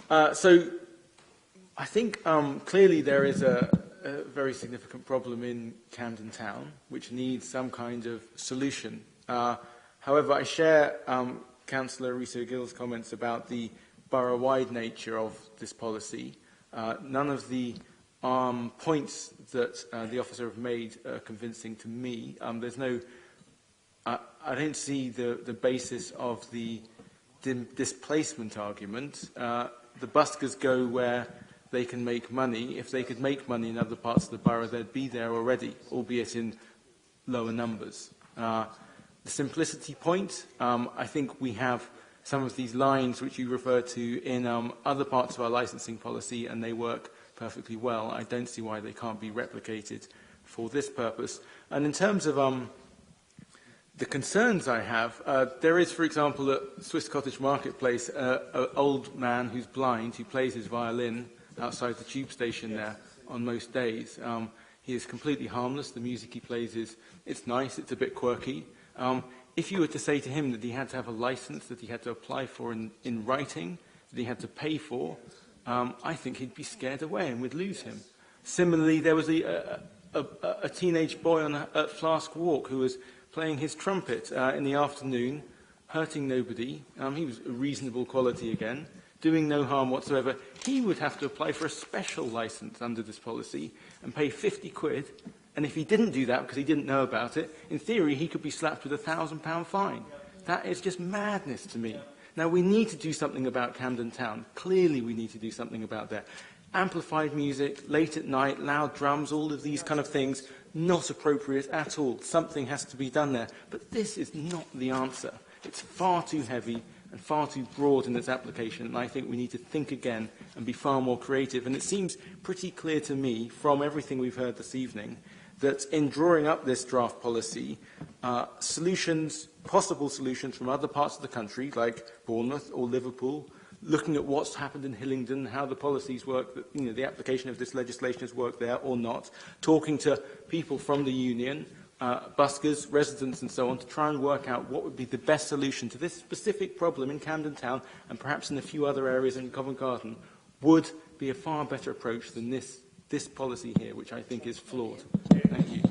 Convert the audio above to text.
So I think clearly there is a very significant problem in Camden Town which needs some kind of solution. However, I share Councillor Riso-Gill's comments about the borough-wide nature of this policy. None of the points that the officer have made are convincing to me. There's no, I don't see the basis of the displacement argument. The buskers go where they can make money. If they could make money in other parts of the borough, they'd be there already, albeit in lower numbers. The simplicity point, I think we have some of these lines which you refer to in other parts of our licensing policy, and they work perfectly well. I don't see why they can't be replicated for this purpose. And in terms of the concerns I have, there is, for example, at Swiss Cottage Marketplace, an old man who's blind who plays his violin outside the tube station there on most days. He is completely harmless. The music he plays it's nice, it's a bit quirky. If you were to say to him that he had to have a license that he had to apply for in writing, that he had to pay for, I think he'd be scared away and we'd lose him. Similarly, there was a teenage boy at Flask Walk who was playing his trumpet in the afternoon, hurting nobody. He was a reasonable quality again, doing no harm whatsoever. He would have to apply for a special license under this policy and pay 50 quid. And if he didn't do that because he didn't know about it, in theory, he could be slapped with a £1,000 fine. That is just madness to me. Now, we need to do something about Camden Town. Clearly, we need to do something about that. Amplified music, late at night, loud drums, all of these kind of things, not appropriate at all. Something has to be done there. But this is not the answer. It's far too heavy and far too broad in its application, and I think we need to think again and be far more creative. And it seems pretty clear to me, from everything we've heard this evening, that in drawing up this draft policy, possible solutions from other parts of the country, like Bournemouth or Liverpool, looking at what's happened in Hillingdon, how the policies work, the application of this legislation has worked there or not, talking to people from the union, buskers, residents and so on, to try and work out what would be the best solution to this specific problem in Camden Town and perhaps in a few other areas in Covent Garden, would be a far better approach than this policy here, which I think is flawed. Thank you.